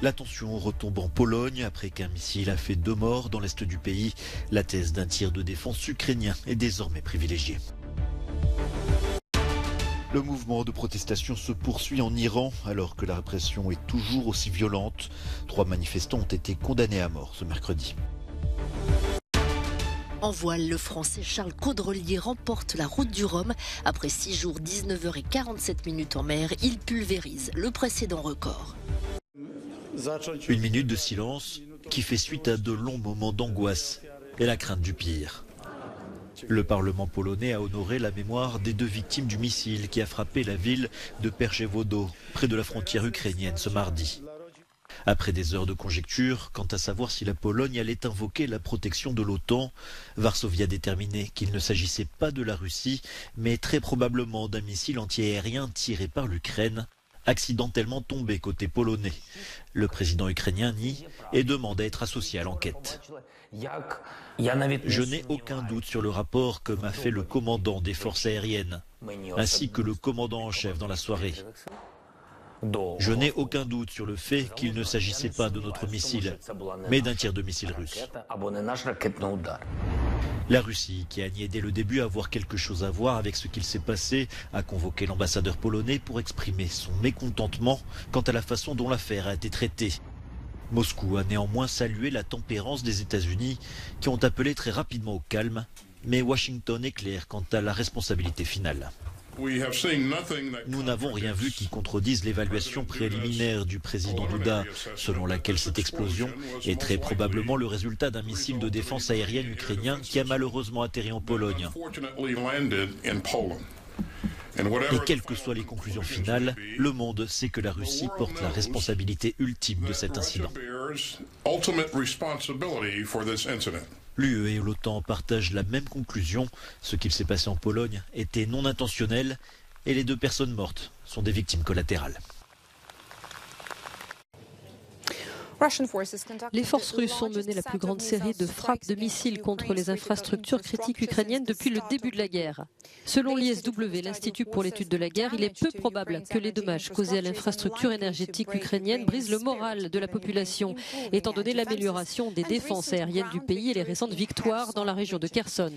La tension retombe en Pologne après qu'un missile a fait 2 morts dans l'est du pays. La thèse d'un tir de défense ukrainien est désormais privilégiée. Le mouvement de protestation se poursuit en Iran alors que la répression est toujours aussi violente. 3 manifestants ont été condamnés à mort ce mercredi. En voile, le Français Charles Caudrelier remporte la route du Rhum. Après 6 jours, 19h47 en mer, il pulvérise le précédent record. Une minute de silence qui fait suite à de longs moments d'angoisse et la crainte du pire. Le Parlement polonais a honoré la mémoire des 2 victimes du missile qui a frappé la ville de Perchevodo, près de la frontière ukrainienne ce mardi. Après des heures de conjecture quant à savoir si la Pologne allait invoquer la protection de l'OTAN, Varsovie a déterminé qu'il ne s'agissait pas de la Russie, mais très probablement d'un missile antiaérien tiré par l'Ukraine, accidentellement tombé côté polonais. Le président ukrainien nie et demande à être associé à l'enquête. Je n'ai aucun doute sur le rapport que m'a fait le commandant des forces aériennes, ainsi que le commandant en chef dans la soirée. Je n'ai aucun doute sur le fait qu'il ne s'agissait pas de notre missile, mais d'un tir de missile russe. La Russie, qui a nié dès le début avoir quelque chose à voir avec ce qu'il s'est passé, a convoqué l'ambassadeur polonais pour exprimer son mécontentement quant à la façon dont l'affaire a été traitée. Moscou a néanmoins salué la tempérance des États-Unis, qui ont appelé très rapidement au calme, mais Washington est clair quant à la responsabilité finale. Nous n'avons rien vu qui contredise l'évaluation préliminaire du président Duda, selon laquelle cette explosion est très probablement le résultat d'un missile de défense aérienne ukrainien qui a malheureusement atterri en Pologne. Et quelles que soient les conclusions finales, le monde sait que la Russie porte la responsabilité ultime de cet incident. L'UE et l'OTAN partagent la même conclusion. Ce qu'il s'est passé en Pologne était non intentionnel et les 2 personnes mortes sont des victimes collatérales. Les forces russes ont mené la plus grande série de frappes de missiles contre les infrastructures critiques ukrainiennes depuis le début de la guerre. Selon l'ISW, l'Institut pour l'étude de la guerre, il est peu probable que les dommages causés à l'infrastructure énergétique ukrainienne brisent le moral de la population, étant donné l'amélioration des défenses aériennes du pays et les récentes victoires dans la région de Kherson.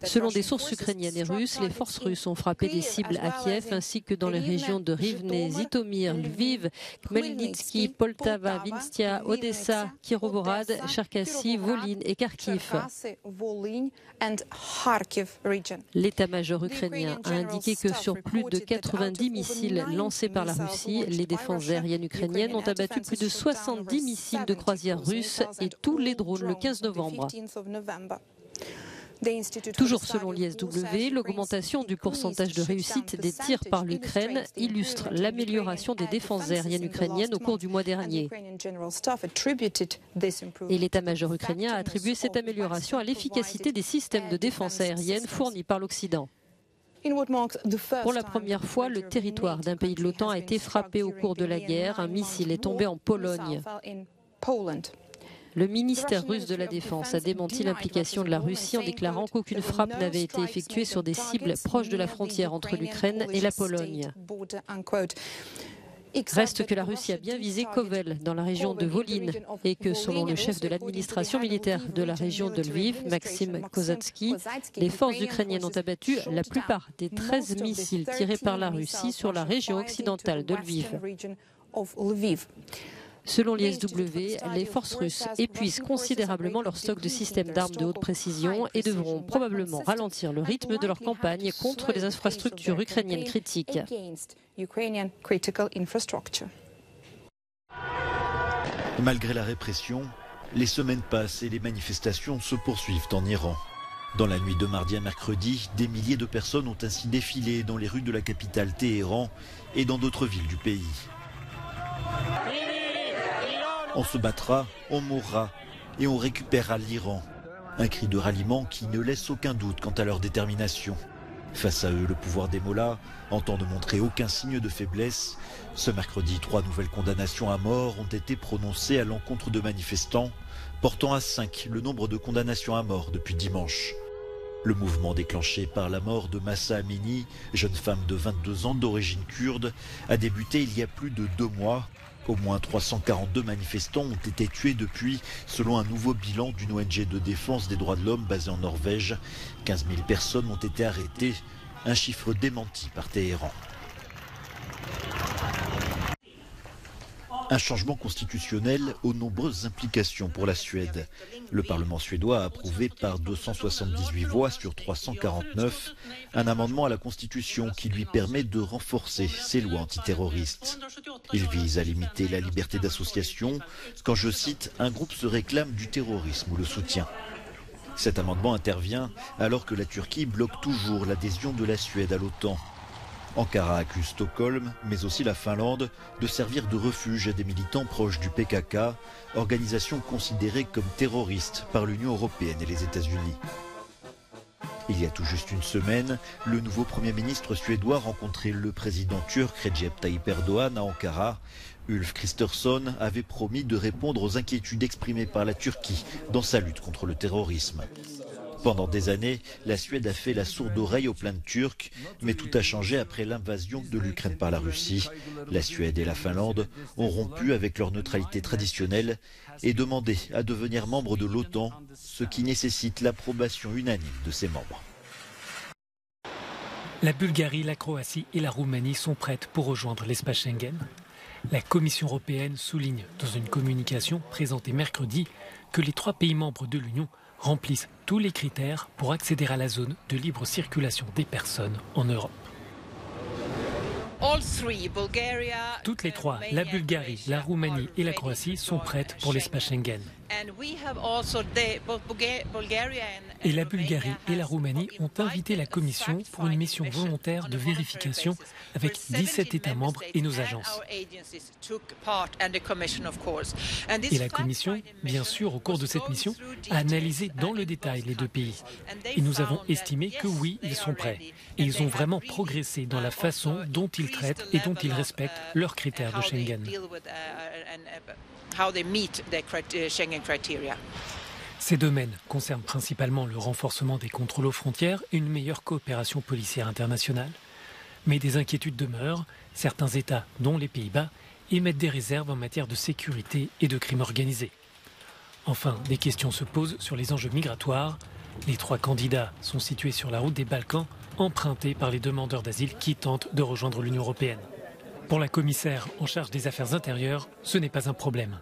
Selon des sources ukrainiennes et russes, les forces russes ont frappé des cibles à Kiev ainsi que dans les régions de Rivne, Zitomir, Lviv, Khmelnytsky, Poltava, Vinstia, Odessa, Kirovorad, Cherkassy, Volyn et Kharkiv. L'état-major ukrainien a indiqué que sur plus de 90 missiles lancés par la Russie, les défenses aériennes ukrainiennes ont abattu plus de 70 missiles de croisière russes et tous les drones le 15 novembre. Toujours selon l'ISW, l'augmentation du pourcentage de réussite des tirs par l'Ukraine illustre l'amélioration des défenses aériennes ukrainiennes au cours du mois dernier. Et l'état-major ukrainien a attribué cette amélioration à l'efficacité des systèmes de défense aérienne fournis par l'Occident. Pour la première fois, le territoire d'un pays de l'OTAN a été frappé au cours de la guerre. Un missile est tombé en Pologne. Le ministère russe de la Défense a démenti l'implication de la Russie en déclarant qu'aucune frappe n'avait été effectuée sur des cibles proches de la frontière entre l'Ukraine et la Pologne. Reste que la Russie a bien visé Kovel, dans la région de Volyn, et que, selon le chef de l'administration militaire de la région de Lviv, Maxime Kozatsky, les forces ukrainiennes ont abattu la plupart des 13 missiles tirés par la Russie sur la région occidentale de Lviv. Selon l'ISW, les forces russes épuisent considérablement leur stock de systèmes d'armes de haute précision et devront probablement ralentir le rythme de leur campagne contre les infrastructures ukrainiennes critiques. Malgré la répression, les semaines passent et les manifestations se poursuivent en Iran. Dans la nuit de mardi à mercredi, des milliers de personnes ont ainsi défilé dans les rues de la capitale Téhéran et dans d'autres villes du pays. On se battra, on mourra et on récupérera l'Iran. Un cri de ralliement qui ne laisse aucun doute quant à leur détermination. Face à eux, le pouvoir des mollahs entend ne montrer aucun signe de faiblesse. Ce mercredi, 3 nouvelles condamnations à mort ont été prononcées à l'encontre de manifestants, portant à 5 le nombre de condamnations à mort depuis dimanche. Le mouvement déclenché par la mort de Mahsa Amini, jeune femme de 22 ans d'origine kurde, a débuté il y a plus de 2 mois. Au moins 342 manifestants ont été tués depuis, selon un nouveau bilan d'une ONG de défense des droits de l'homme basée en Norvège. 15 000 personnes ont été arrêtées, un chiffre démenti par Téhéran. Un changement constitutionnel aux nombreuses implications pour la Suède. Le Parlement suédois a approuvé par 278 voix sur 349 un amendement à la Constitution qui lui permet de renforcer ses lois antiterroristes. Il vise à limiter la liberté d'association quand, je cite, un groupe se réclame du terrorisme ou le soutient. Cet amendement intervient alors que la Turquie bloque toujours l'adhésion de la Suède à l'OTAN. Ankara accuse Stockholm, mais aussi la Finlande, de servir de refuge à des militants proches du PKK, organisation considérée comme terroriste par l'Union européenne et les États-Unis. Il y a tout juste une semaine, le nouveau Premier ministre suédois rencontrait le président turc Recep Tayyip Erdogan à Ankara. Ulf Kristersson avait promis de répondre aux inquiétudes exprimées par la Turquie dans sa lutte contre le terrorisme. Pendant des années, la Suède a fait la sourde oreille aux plaintes turques, mais tout a changé après l'invasion de l'Ukraine par la Russie. La Suède et la Finlande ont rompu avec leur neutralité traditionnelle et demandé à devenir membres de l'OTAN, ce qui nécessite l'approbation unanime de ses membres. La Bulgarie, la Croatie et la Roumanie sont prêtes pour rejoindre l'espace Schengen. La Commission européenne souligne dans une communication présentée mercredi que les 3 pays membres de l'Union remplissent tous les critères pour accéder à la zone de libre circulation des personnes en Europe. Toutes les 3, la Bulgarie, la Roumanie et la Croatie, sont prêtes pour l'espace Schengen. Et la Bulgarie et la Roumanie ont invité la Commission pour une mission volontaire de vérification avec 17 États membres et nos agences. Et la Commission, bien sûr, au cours de cette mission, a analysé dans le détail les 2 pays. Et nous avons estimé que oui, ils sont prêts. Et ils ont vraiment progressé dans la façon dont ils traitent et dont ils respectent leurs critères de Schengen. Ces domaines concernent principalement le renforcement des contrôles aux frontières et une meilleure coopération policière internationale. Mais des inquiétudes demeurent. Certains États, dont les Pays-Bas, émettent des réserves en matière de sécurité et de crime organisé. Enfin, des questions se posent sur les enjeux migratoires. Les 3 candidats sont situés sur la route des Balkans, empruntée par les demandeurs d'asile qui tentent de rejoindre l'Union européenne. Pour la commissaire en charge des affaires intérieures, ce n'est pas un problème.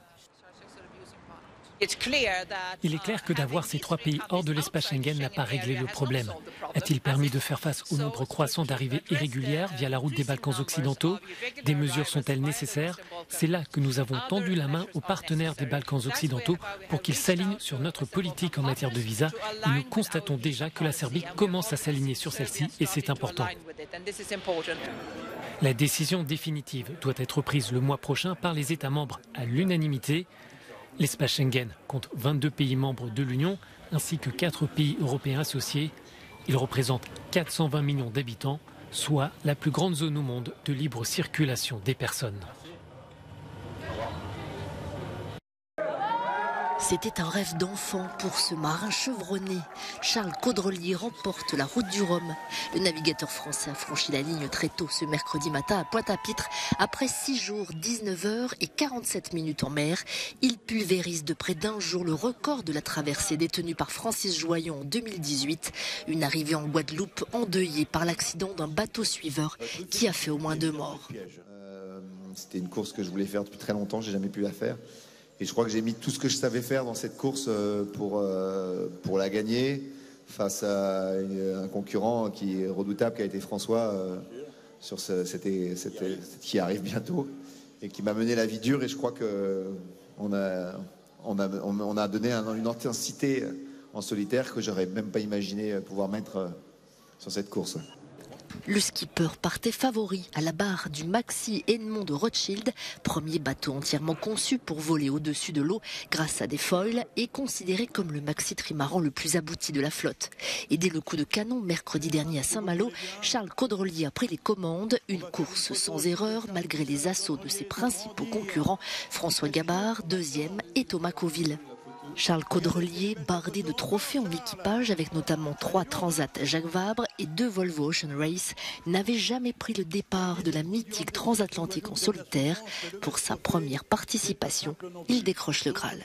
Il est clair que d'avoir ces 3 pays hors de l'espace Schengen n'a pas réglé le problème. A-t-il permis de faire face au nombre croissant d'arrivées irrégulières via la route des Balkans occidentaux? Des mesures sont-elles nécessaires? C'est là que nous avons tendu la main aux partenaires des Balkans occidentaux pour qu'ils s'alignent sur notre politique en matière de visa. Et nous constatons déjà que la Serbie commence à s'aligner sur celle-ci et c'est important. La décision définitive doit être prise le mois prochain par les États membres à l'unanimité. L'espace Schengen compte 22 pays membres de l'Union ainsi que 4 pays européens associés. Il représente 420 millions d'habitants, soit la plus grande zone au monde de libre circulation des personnes. C'était un rêve d'enfant pour ce marin chevronné. Charles Caudrelier remporte la route du Rhum. Le navigateur français a franchi la ligne très tôt ce mercredi matin à Pointe-à-Pitre. Après 6 jours, 19 heures et 47 minutes en mer, il pulvérise de près d'1 jour le record de la traversée détenue par Francis Joyon en 2018. Une arrivée en Guadeloupe endeuillée par l'accident d'un bateau suiveur qui a fait au moins 2 morts. C'était une course que je voulais faire depuis très longtemps, j'ai jamais pu la faire. Et je crois que j'ai mis tout ce que je savais faire dans cette course pour la gagner face à un concurrent qui est redoutable, qui a été François, sur qui arrive bientôt et qui m'a mené la vie dure. Et je crois qu'on a donné une intensité en solitaire que j'aurais même pas imaginé pouvoir mettre sur cette course. Le skipper partait favori à la barre du Maxi Edmond de Rothschild, premier bateau entièrement conçu pour voler au-dessus de l'eau grâce à des foils et considéré comme le maxi trimaran le plus abouti de la flotte. Et dès le coup de canon mercredi dernier à Saint-Malo, Charles Caudrelier a pris les commandes, une course sans erreur malgré les assauts de ses principaux concurrents, François Gabard, deuxième, et Thomas Cauville. Charles Caudrelier, bardé de trophées en équipage avec notamment 3 Transat Jacques Vabre et 2 Volvo Ocean Race, n'avait jamais pris le départ de la mythique transatlantique en solitaire. Pour sa première participation, il décroche le Graal.